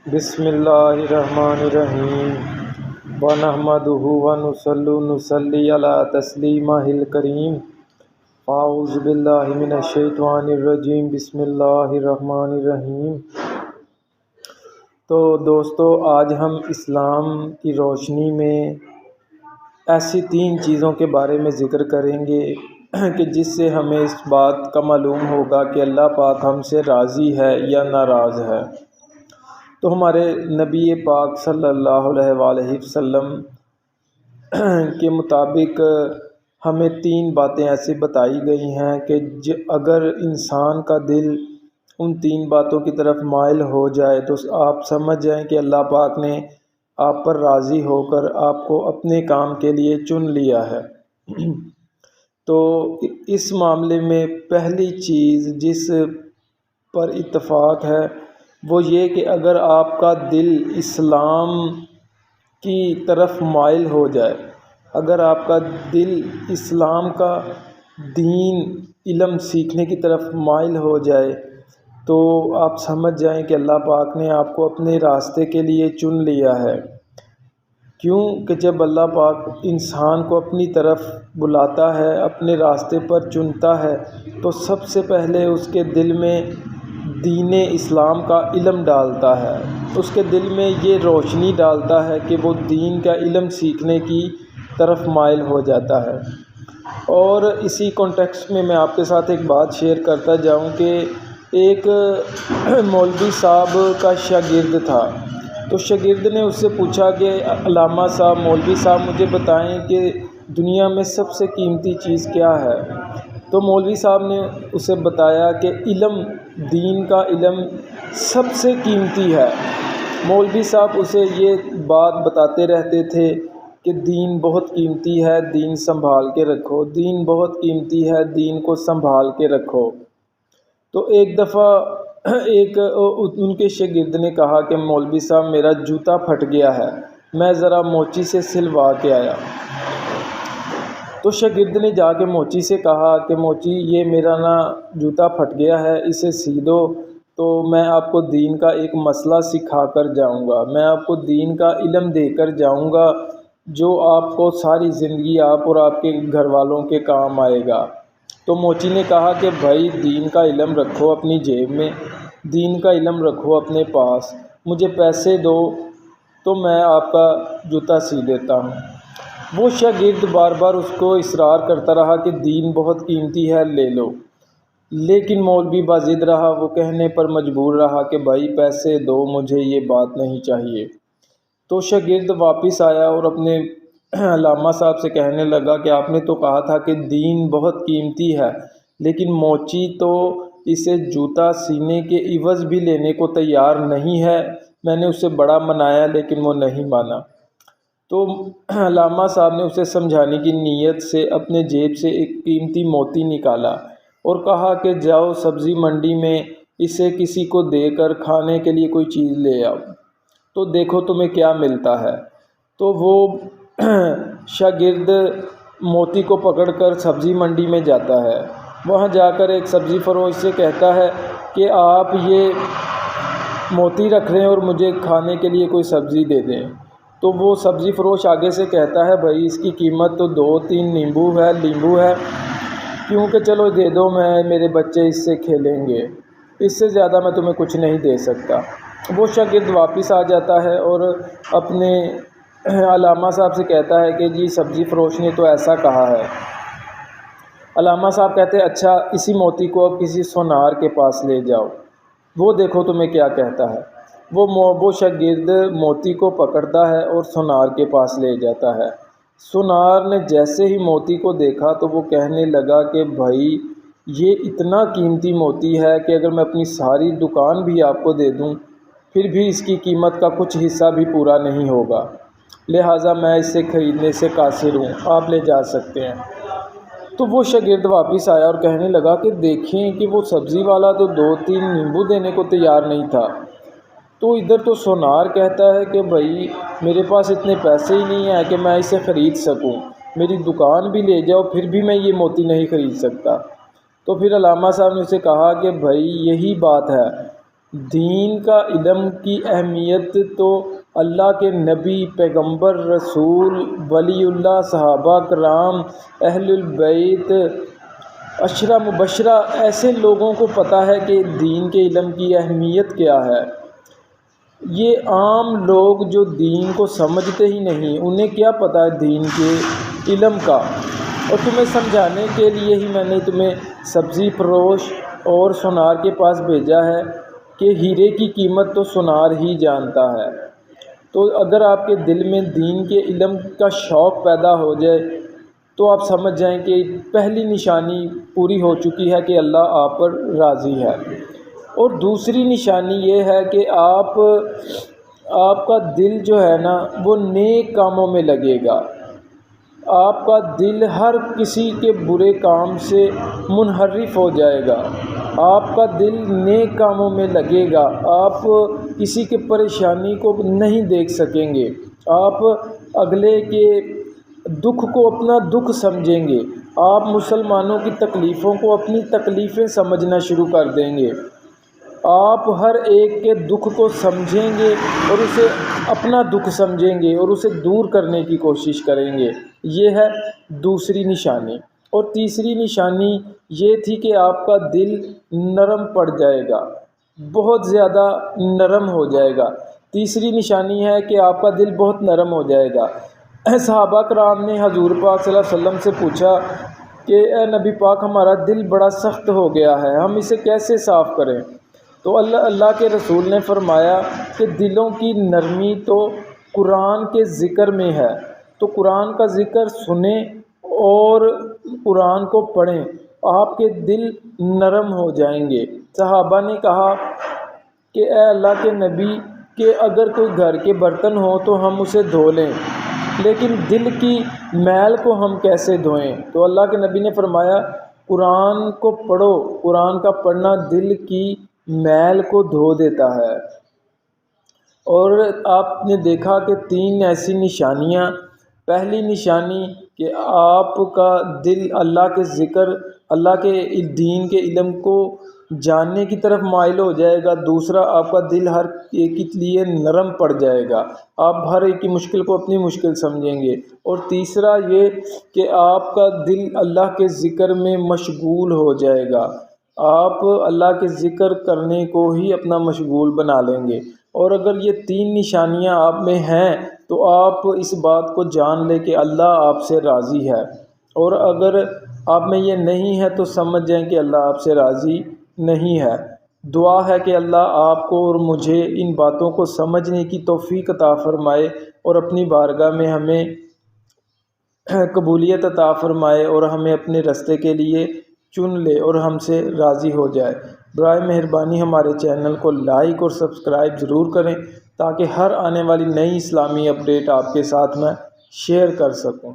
بسم اللہ الرحمن الرحیم ونحمدہ ونصلی علی تسلیمہ الکریم اعوذ باللہ من الشیطان الرجیم بسم اللہ الرحمن الرحیم۔ تو دوستو، آج ہم اسلام کی روشنی میں ایسی 3 چیزوں کے بارے میں ذکر کریں گے کہ جس سے ہمیں اس بات کا معلوم ہوگا کہ اللہ پاک ہم سے راضی ہے یا ناراض ہے۔ تو ہمارے نبی پاک صلی اللہ علیہ وآلہ وسلم کے مطابق ہمیں 3 باتیں ایسی بتائی گئی ہیں کہ اگر انسان کا دل ان 3 باتوں کی طرف مائل ہو جائے تو آپ سمجھ جائیں کہ اللہ پاک نے آپ پر راضی ہو کر آپ کو اپنے کام کے لیے چن لیا ہے۔ تو اس معاملے میں پہلی چیز جس پر اتفاق ہے وہ یہ کہ اگر آپ کا دل اسلام کی طرف مائل ہو جائے، اگر آپ کا دل اسلام کا دین علم سیکھنے کی طرف مائل ہو جائے تو آپ سمجھ جائیں کہ اللہ پاک نے آپ کو اپنے راستے کے لیے چن لیا ہے۔ کیوں کہ جب اللہ پاک انسان کو اپنی طرف بلاتا ہے، اپنے راستے پر چنتا ہے، تو سب سے پہلے اس کے دل میں دین اسلام کا علم ڈالتا ہے، اس کے دل میں یہ روشنی ڈالتا ہے کہ وہ دین کا علم سیکھنے کی طرف مائل ہو جاتا ہے۔ اور اسی کانٹیکسٹ میں آپ کے ساتھ ایک بات شیئر کرتا جاؤں کہ ایک مولوی صاحب کا شاگرد تھا۔ تو شاگرد نے اس سے پوچھا کہ علامہ صاحب، مولوی صاحب، مجھے بتائیں کہ دنیا میں سب سے قیمتی چیز کیا ہے؟ تو مولوی صاحب نے اسے بتایا کہ علم، دین کا علم سب سے قیمتی ہے۔ مولوی صاحب اسے یہ بات بتاتے رہتے تھے کہ دین بہت قیمتی ہے، دین سنبھال کے رکھو، دین بہت قیمتی ہے، دین کو سنبھال کے رکھو۔ تو ایک دفعہ ان کے شاگرد نے کہا کہ مولوی صاحب، میرا جوتا پھٹ گیا ہے، میں ذرا موچی سے سلوا کے آیا۔ تو شاگرد نے جا کے موچی سے کہا کہ موچی، یہ میرا جوتا پھٹ گیا ہے، اسے سی دو تو میں آپ کو دین کا ایک مسئلہ سکھا کر جاؤں گا، میں آپ کو دین کا علم دے کر جاؤں گا جو آپ کو ساری زندگی آپ اور آپ کے گھر والوں کے کام آئے گا۔ تو موچی نے کہا کہ بھائی، دین کا علم رکھو اپنی جیب میں، دین کا علم رکھو اپنے پاس، مجھے پیسے دو تو میں آپ کا جوتا سی دیتا ہوں۔ وہ شاگرد بار بار اس کو اصرار کرتا رہا کہ دین بہت قیمتی ہے، لے لو، لیکن مولوی باضد رہا، وہ کہنے پر مجبور رہا کہ بھائی پیسے دو، مجھے یہ بات نہیں چاہیے۔ تو شاگرد واپس آیا اور اپنے علامہ صاحب سے کہنے لگا کہ آپ نے تو کہا تھا کہ دین بہت قیمتی ہے، لیکن موچی تو اسے جوتا سینے کے عوض بھی لینے کو تیار نہیں ہے، میں نے اسے بڑا منایا لیکن وہ نہیں مانا۔ تو علامہ صاحب نے اسے سمجھانے کی نیت سے اپنے جیب سے ایک قیمتی موتی نکالا اور کہا کہ جاؤ سبزی منڈی میں اسے کسی کو دے کر کھانے کے لیے کوئی چیز لے آؤ، تو دیکھو تمہیں کیا ملتا ہے۔ تو وہ شاگرد موتی کو پکڑ کر سبزی منڈی میں جاتا ہے، وہاں جا کر ایک سبزی فروش سے کہتا ہے کہ آپ یہ موتی رکھ لیں اور مجھے کھانے کے لیے کوئی سبزی دے دیں۔ تو وہ سبزی فروش آگے سے کہتا ہے بھائی اس کی قیمت تو 2-3 لیمبو ہے، کیونکہ چلو دے دو، میرے بچے اس سے کھیلیں گے، اس سے زیادہ میں تمہیں کچھ نہیں دے سکتا۔ وہ شاگرد واپس آ جاتا ہے اور اپنے علامہ صاحب سے کہتا ہے کہ جی سبزی فروش نے تو ایسا کہا ہے۔ علامہ صاحب کہتے ہیں اچھا، اسی موتی کو اب کسی سونار کے پاس لے جاؤ، وہ دیکھو تمہیں کیا کہتا ہے۔ وہ شاگرد موتی کو پکڑتا ہے اور سونار کے پاس لے جاتا ہے۔ سونار نے جیسے ہی موتی کو دیکھا تو وہ کہنے لگا کہ بھائی یہ اتنا قیمتی موتی ہے کہ اگر میں اپنی ساری دکان بھی آپ کو دے دوں پھر بھی اس کی قیمت کا کچھ حصہ بھی پورا نہیں ہوگا، لہٰذا میں اسے خریدنے سے قاصر ہوں، آپ لے جا سکتے ہیں۔ تو وہ شاگرد واپس آیا اور کہنے لگا کہ دیکھیں کہ وہ سبزی والا تو 2-3 نیمبو دینے کو تیار نہیں تھا، تو ادھر تو سونار کہتا ہے کہ بھائی میرے پاس اتنے پیسے ہی نہیں ہیں کہ میں اسے خرید سکوں، میری دکان بھی لے جاؤ پھر بھی میں یہ موتی نہیں خرید سکتا۔ تو پھر علامہ صاحب نے اسے کہا کہ بھائی یہی بات ہے دین کا علم کی اہمیت تو اللہ کے نبی، پیغمبر، رسول، ولی اللہ، صحابہ کرام، اہل البیت، عشرہ مبشرہ، ایسے لوگوں کو پتہ ہے کہ دین کے علم کی اہمیت کیا ہے۔ یہ عام لوگ جو دین کو سمجھتے ہی نہیں، انہیں کیا پتہ ہے دین کے علم کا۔ اور تمہیں سمجھانے کے لیے ہی میں نے تمہیں سبزی فروش اور سونار کے پاس بھیجا ہے کہ ہیرے کی قیمت تو سونار ہی جانتا ہے۔ تو اگر آپ کے دل میں دین کے علم کا شوق پیدا ہو جائے تو آپ سمجھ جائیں کہ پہلی نشانی پوری ہو چکی ہے کہ اللہ آپ پر راضی ہے۔ اور دوسری نشانی یہ ہے کہ آپ کا دل جو ہے نا وہ نیک کاموں میں لگے گا۔ آپ کا دل ہر کسی کے برے کام سے منحرف ہو جائے گا۔ آپ کا دل نیک کاموں میں لگے گا۔ آپ کسی کے پریشانی کو نہیں دیکھ سکیں گے۔ آپ اگلے کے دکھ کو اپنا دکھ سمجھیں گے۔ آپ مسلمانوں کی تکلیفوں کو اپنی تکلیفیں سمجھنا شروع کر دیں گے۔ آپ ہر ایک کے دکھ کو سمجھیں گے اور اسے اپنا دکھ سمجھیں گے اور اسے دور کرنے کی کوشش کریں گے۔ یہ ہے دوسری نشانی۔ اور تیسری نشانی یہ تھی کہ آپ کا دل نرم پڑ جائے گا، بہت زیادہ نرم ہو جائے گا۔ تیسری نشانی ہے کہ آپ کا دل بہت نرم ہو جائے گا۔ صحابہ کرام نے حضور پاک صلی اللہ علیہ وسلم سے پوچھا کہ اے نبی پاک، ہمارا دل بڑا سخت ہو گیا ہے، ہم اسے کیسے صاف کریں؟ تو اللہ کے رسول نے فرمایا کہ دلوں کی نرمی تو قرآن کے ذکر میں ہے، تو قرآن کا ذکر سنیں اور قرآن کو پڑھیں، آپ کے دل نرم ہو جائیں گے۔ صحابہ نے کہا کہ اے اللہ کے نبی، کہ اگر کوئی گھر کے برتن ہوں تو ہم اسے دھو لیں، لیکن دل کی میل کو ہم کیسے دھوئیں؟ تو اللہ کے نبی نے فرمایا قرآن کو پڑھو، قرآن کا پڑھنا دل کی میل کو دھو دیتا ہے۔ اور آپ نے دیکھا کہ 3 ایسی نشانیاں، پہلی نشانی کہ آپ کا دل اللہ کے ذکر، اللہ کے دین کے علم کو جاننے کی طرف مائل ہو جائے گا۔ دوسرا، آپ کا دل ہر ایک کے لیے نرم پڑ جائے گا، آپ ہر ایک کی مشکل کو اپنی مشکل سمجھیں گے۔ اور تیسرا یہ کہ آپ کا دل اللہ کے ذکر میں مشغول ہو جائے گا، آپ اللہ کے ذکر کرنے کو ہی اپنا مشغول بنا لیں گے۔ اور اگر یہ 3 نشانیاں آپ میں ہیں تو آپ اس بات کو جان لیں کہ اللہ آپ سے راضی ہے۔ اور اگر آپ میں یہ نہیں ہے تو سمجھ جائیں کہ اللہ آپ سے راضی نہیں ہے۔ دعا ہے کہ اللہ آپ کو اور مجھے ان باتوں کو سمجھنے کی توفیق عطا فرمائے اور اپنی بارگاہ میں ہمیں قبولیت عطا فرمائے اور ہمیں اپنے راستے کے لیے چن لے اور ہم سے راضی ہو جائے۔ برائے مہربانی ہمارے چینل کو لائک اور سبسکرائب ضرور کریں تاکہ ہر آنے والی نئی اسلامی اپڈیٹ آپ کے ساتھ میں شیئر کر سکوں۔